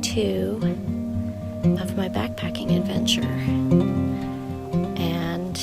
2 of my backpacking adventure, and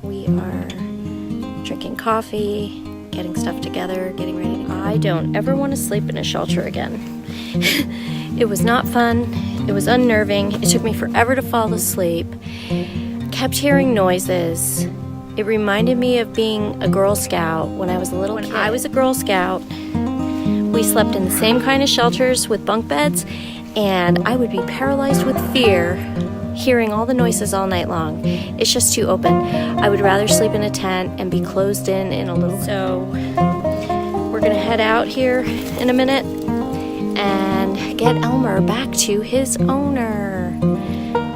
we are drinking coffee, getting stuff together, getting ready. I don't ever want to sleep in a shelter again. It was not fun. It was unnerving. It took me forever to fall asleep. Kept hearing noises. It reminded me of being a Girl Scout when I was a little kid. When I was a Girl Scout, we slept in the same kind of shelters with bunk beds, and I would be paralyzed with fear hearing all the noises all night long. It's just too open. I would rather sleep in a tent and be closed in a little. So we're gonna head out here in a minute and get Elmer back to his owner.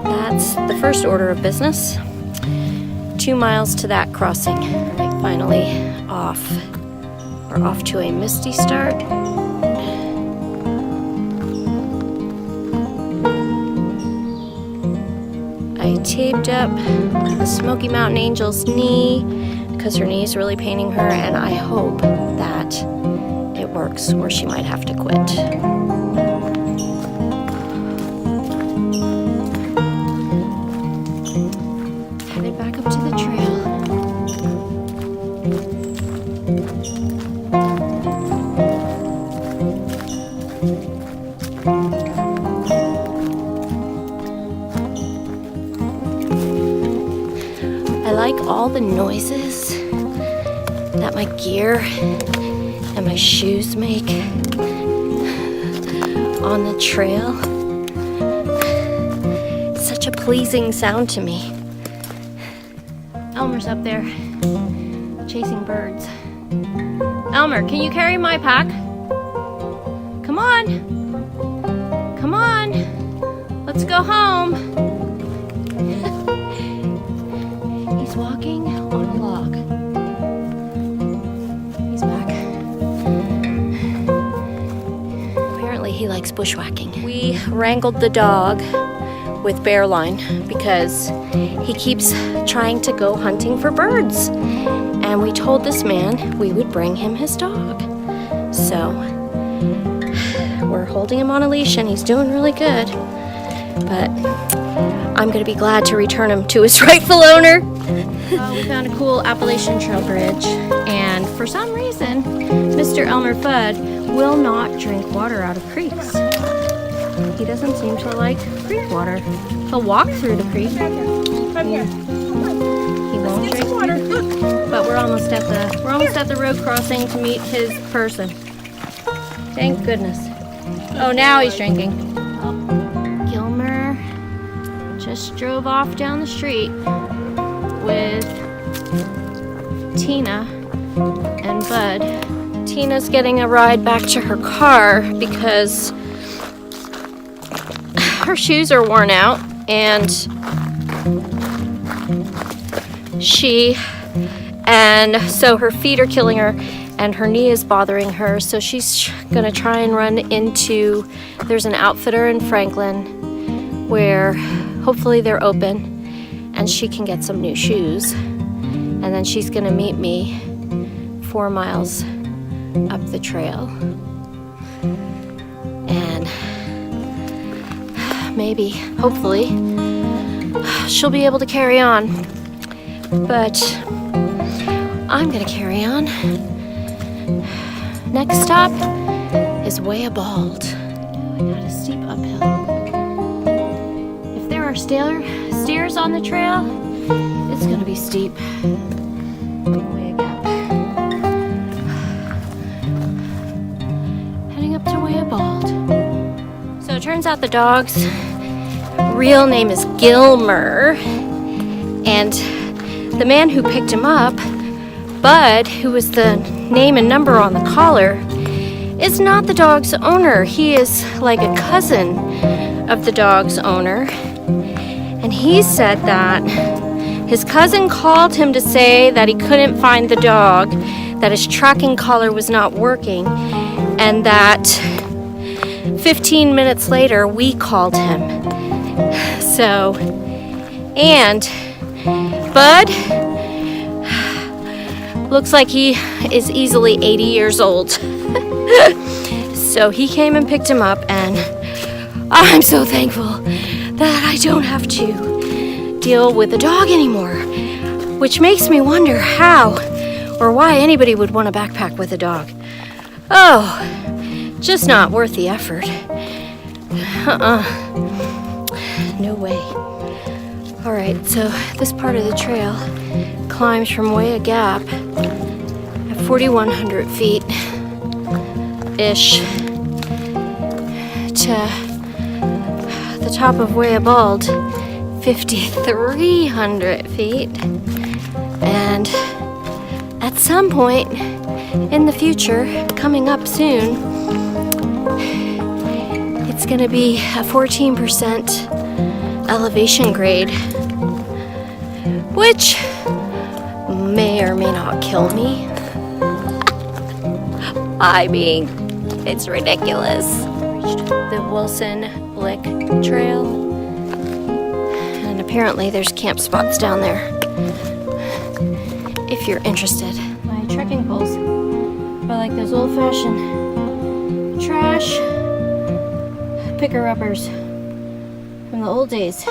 That's the first order of business. 2 miles to that crossing. Right, finally off. We're off to a misty start. I taped up the Smoky Mountain Angel's knee because her knee is really paining her, and I hope that it works, or she might have to quit. Headed back up to the trail. I like all the noises that my gear and my shoes make on the trail. It's such a pleasing sound to me. Elmer's up there chasing birds. Elmer, can you carry my pack? Come on. Come on. Let's go home. He's walking on a log. He's back. Apparently he likes bushwhacking. We wrangled the dog with bear line because he keeps trying to go hunting for birds. And we told this man we would bring him his dog. So we're holding him on a leash and he's doing really good. But I'm gonna be glad to return him to his rightful owner. We found a cool Appalachian trail bridge, and for some reason, Mr. Elmer Fudd will not drink water out of creeks. He doesn't seem to like creek water. He'll walk through the creek. He won't drink water. But we're almost at the road crossing to meet his person. Thank goodness. Oh, now he's drinking. Gilmer just drove off down the street with Tina and Bud. Tina's getting a ride back to her car because her shoes are worn out, and so her feet are killing her and her knee is bothering her, so she's gonna try and run into, there's an outfitter in Franklin where hopefully they're open and she can get some new shoes, and then she's gonna meet me 4 miles up the trail, and maybe, hopefully, she'll be able to carry on, but I'm gonna carry on. Next stop is Wayah Bald. I got a steep uphill. If there are stairs on the trail, it's gonna be steep. Way gap. Heading up to Wayah Bald. So it turns out the dog's real name is Gilmer, and the man who picked him up, Bud, who was the name and number on the collar, is not the dog's owner. He is like a cousin of the dog's owner. And he said that his cousin called him to say that he couldn't find the dog, that his tracking collar was not working, and that 15 minutes later we called him. So, and Bud looks like he is easily 80 years old. So he came and picked him up, and I'm so thankful that I don't have to deal with a dog anymore, which makes me wonder how or why anybody would want to backpack with a dog. Oh, just not worth the effort. No way. All right, so this part of the trail climbs from Wayah Gap at 4,100 feet-ish to the top of Wayah Bald, 5,300 feet. And at some point in the future, coming up soon, it's gonna be a 14% elevation grade, which may or may not kill me. I mean, it's ridiculous. Reached the Wilson Blick Trail, and apparently there's camp spots down there if you're interested. My trekking poles are like those old-fashioned trash picker-uppers from the old days.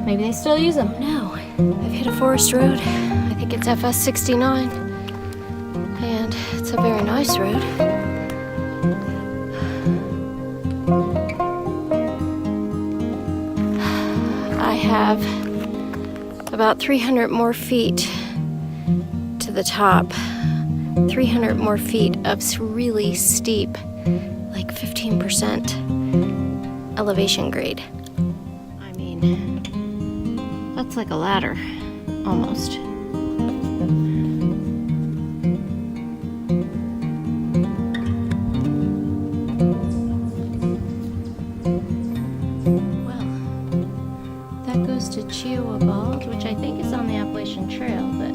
Maybe they still use them. No, I've hit a forest road. I think it's FS 69, and it's a very nice road. I have about 300 more feet to the top. 300 more feet of really steep, like 15% elevation grade. I mean, that's like a ladder, almost. Well, that goes to Wayah Bald, which I think is on the Appalachian Trail, but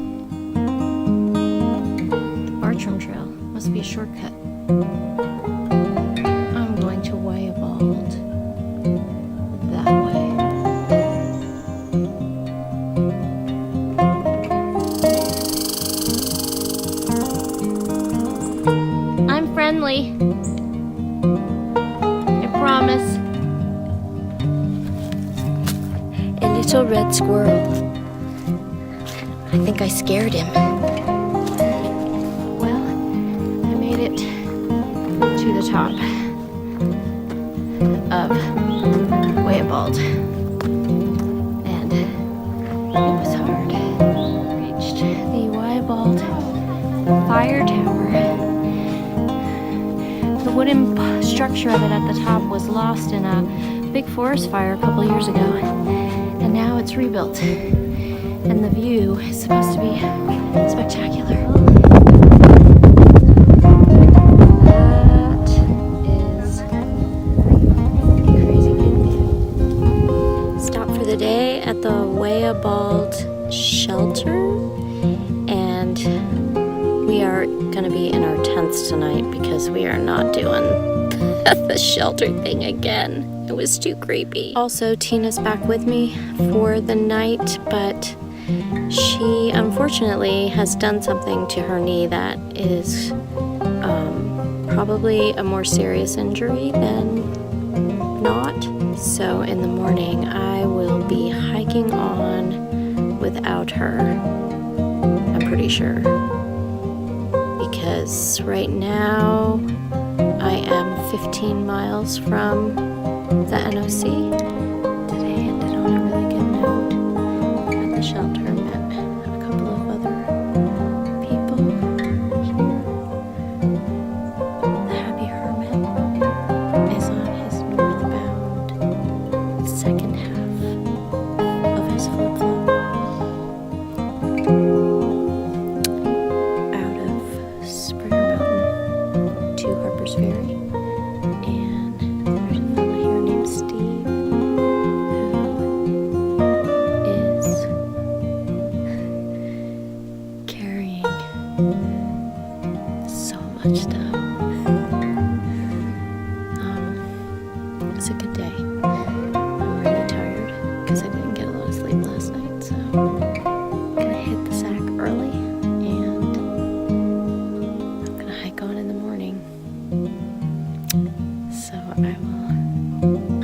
the Bartram Trail must be a shortcut. I'm going to Wayah Bald that way. I'm friendly. I promise. A little red squirrel. I think I scared him. Well, I made it to the top of Wayah Bald, and it was hard. Reached the Wayah Bald fire tower. The wooden structure of it at the top was lost in a big forest fire a couple years ago, and now it's rebuilt, and the view is supposed to be spectacular. Today at the Wayah Bald Shelter, and we are going to be in our tents tonight because we are not doing the shelter thing again. It was too creepy. Also, Tina's back with me for the night, but she unfortunately has done something to her knee that is probably a more serious injury than not. So in the morning I will be hiking on without her, I'm pretty sure, because right now I am 15 miles from the NOC. Today ended on a really good note at the shelter. Met a couple of other people here. The Happy Hermit is on his northbound second half of his flip-flop out of Springer Mountain to Harper's Ferry, and there's a fellow here named Steve who is carrying so much stuff. It's a good day. I'm really tired because I didn't get a lot of sleep last night, so I'm gonna hit the sack early, and I'm gonna hike on in the morning. So I will you.